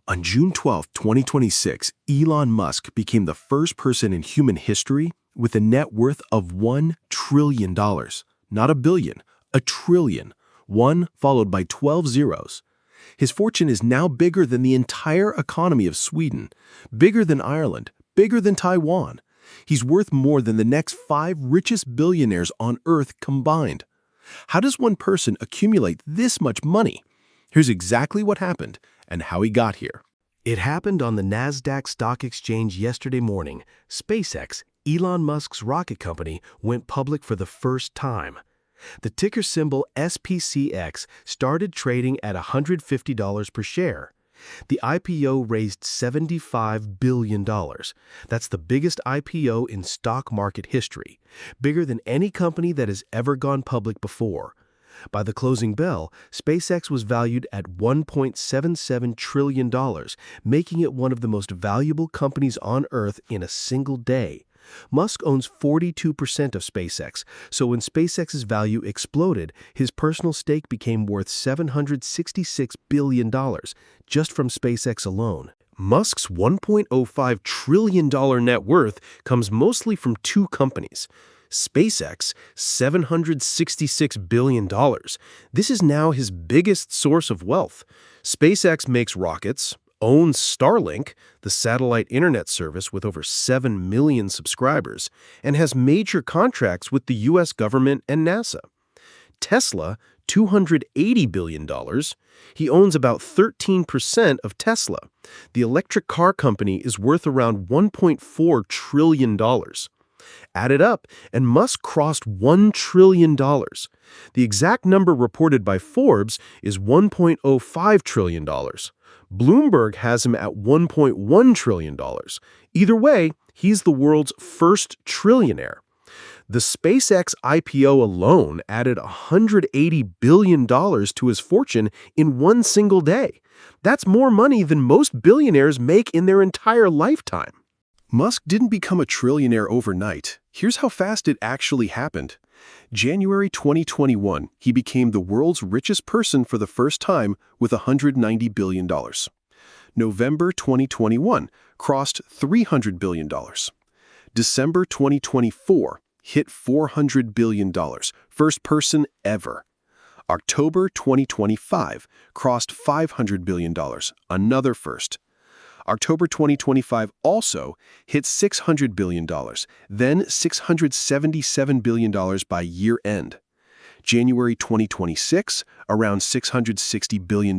On June 12, 2026, Elon Musk became the first person in human history with a net worth of $1 trillion. Not a billion, a trillion. One followed by 12 zeros. His fortune is now bigger than the entire economy of Sweden, bigger than Ireland, bigger than Taiwan. He's worth more than the next 5 richest billionaires on Earth combined. How does one person accumulate this much money? Here's exactly what happened and how he got here. It happened on the NASDAQ stock exchange yesterday morning. SpaceX, Elon Musk's rocket company, went public for the first time. The ticker symbol SPCX started trading at $150 per share. The IPO raised $75 billion. That's the biggest IPO in stock market history, bigger than any company that has ever gone public before. By the closing bell, SpaceX was valued at $1.77 trillion, making it one of the most valuable companies on Earth in a single day. Musk owns 42% of SpaceX, so when SpaceX's value exploded, his personal stake became worth $766 billion just from SpaceX alone. Musk's $1.05 trillion net worth comes mostly from 2 companies. SpaceX, $766 billion. This is now his biggest source of wealth. SpaceX makes rockets, owns Starlink, the satellite internet service with over 7 million subscribers, and has major contracts with the U.S. government and NASA. Tesla, $280 billion. He owns about 13% of Tesla. The electric car company is worth around $1.4 trillion. Add it up, and Musk crossed $1 trillion. The exact number reported by Forbes is $1.05 trillion. Bloomberg has him at $1.1 trillion. Either way, he's the world's first trillionaire. The SpaceX IPO alone added $180 billion to his fortune in one single day. That's more money than most billionaires make in their entire lifetime. Musk didn't become a trillionaire overnight. Here's how fast it actually happened. January 2021, he became the world's richest person for the first time with $190 billion. November 2021, crossed $300 billion. December 2024, hit $400 billion, first person ever. October 2025, crossed $500 billion, another first. October 2025 also hit $600 billion, then $677 billion by year end. January 2026, around $660 billion.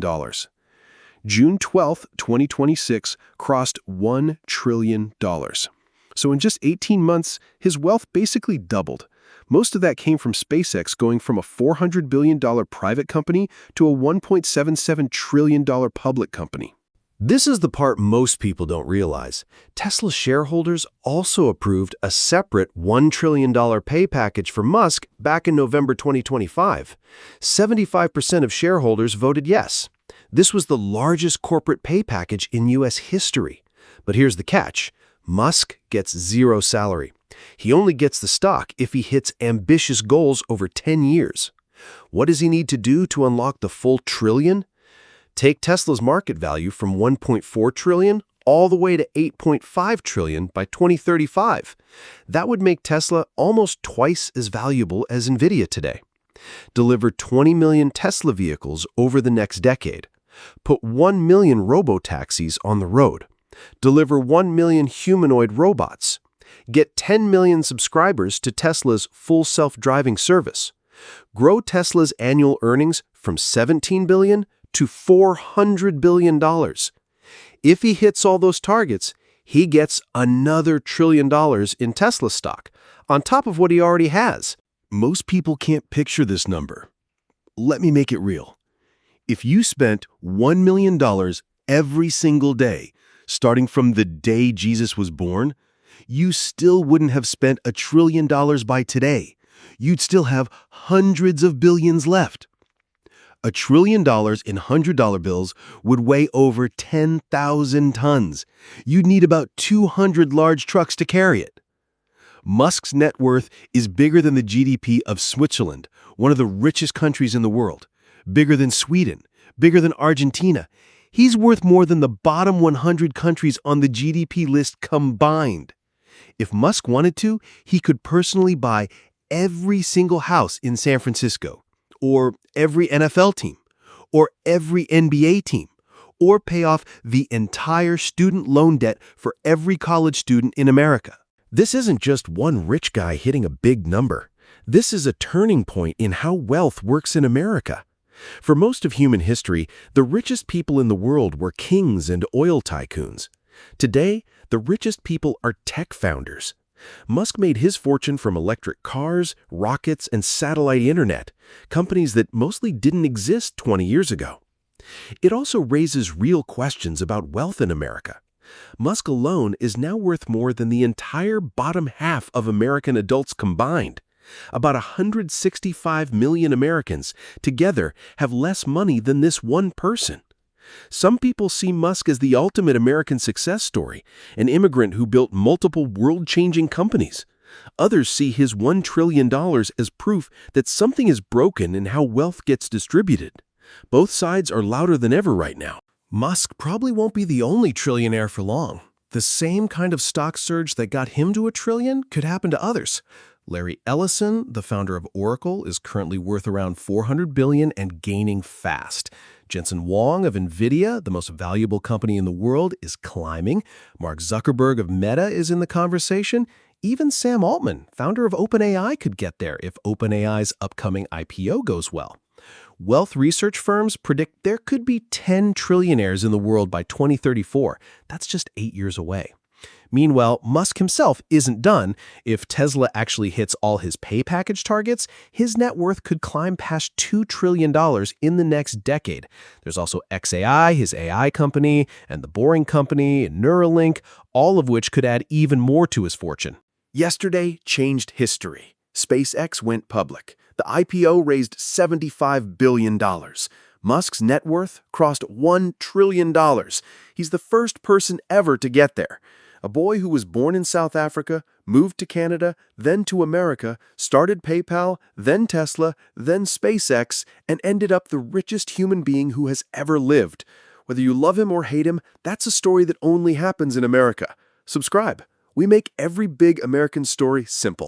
June 12, 2026, crossed $1 trillion. So in just 18 months, his wealth basically doubled. Most of that came from SpaceX going from a $400 billion private company to a $1.77 trillion public company. This is the part most people don't realize. Tesla shareholders also approved a separate $1 trillion pay package for Musk back in November 2025. 75% of shareholders voted yes. This was the largest corporate pay package in U.S. history. But here's the catch. Musk gets zero salary. He only gets the stock if he hits ambitious goals over 10 years. What does he need to do to unlock the full trillion? Take Tesla's market value from $1.4 trillion all the way to $8.5 trillion by 2035. That would make Tesla almost twice as valuable as NVIDIA today. Deliver 20 million Tesla vehicles over the next decade. Put 1 million robotaxis on the road. Deliver 1 million humanoid robots. Get 10 million subscribers to Tesla's full self-driving service. Grow Tesla's annual earnings from $17 billion to $400 billion. If he hits all those targets, he gets another $1 trillion in Tesla stock, on top of what he already has. Most people can't picture this number. Let me make it real. If you spent $1 million every single day, starting from the day Jesus was born, you still wouldn't have spent $1 trillion by today. You'd still have hundreds of billions left. $1 trillion in $100 bills would weigh over 10,000 tons. You'd need about 200 large trucks to carry it. Musk's net worth is bigger than the GDP of Switzerland, one of the richest countries in the world, bigger than Sweden, bigger than Argentina. He's worth more than the bottom 100 countries on the GDP list combined. If Musk wanted to, he could personally buy every single house in San Francisco, or every NFL team, or every NBA team, or pay off the entire student loan debt for every college student in America. This isn't just one rich guy hitting a big number. This is a turning point in how wealth works in America. For most of human history, the richest people in the world were kings and oil tycoons. Today, the richest people are tech founders. Musk made his fortune from electric cars, rockets, and satellite internet, companies that mostly didn't exist 20 years ago. It also raises real questions about wealth in America. Musk alone is now worth more than the entire bottom half of American adults combined. About 165 million Americans together have less money than this one person. Some people see Musk as the ultimate American success story, an immigrant who built multiple world-changing companies. Others see his $1 trillion as proof that something is broken in how wealth gets distributed. Both sides are louder than ever right now. Musk probably won't be the only trillionaire for long. The same kind of stock surge that got him to $1 trillion could happen to others. Larry Ellison, the founder of Oracle, is currently worth around $400 billion and gaining fast. Jensen Huang of NVIDIA, the most valuable company in the world, is climbing. Mark Zuckerberg of Meta is in the conversation. Even Sam Altman, founder of OpenAI, could get there if OpenAI's upcoming IPO goes well. Wealth research firms predict there could be 10 trillionaires in the world by 2034. That's just 8 years away. Meanwhile, Musk himself isn't done. If Tesla actually hits all his pay package targets, his net worth could climb past $2 trillion in the next decade. There's also xAI, his AI company, and the Boring Company, and Neuralink, all of which could add even more to his fortune. Yesterday changed history. SpaceX went public. The IPO raised $75 billion. Musk's net worth crossed $1 trillion. He's the first person ever to get there. A boy who was born in South Africa, moved to Canada, then to America, started PayPal, then Tesla, then SpaceX, and ended up the richest human being who has ever lived. Whether you love him or hate him, that's a story that only happens in America. Subscribe. We make every big American story simple.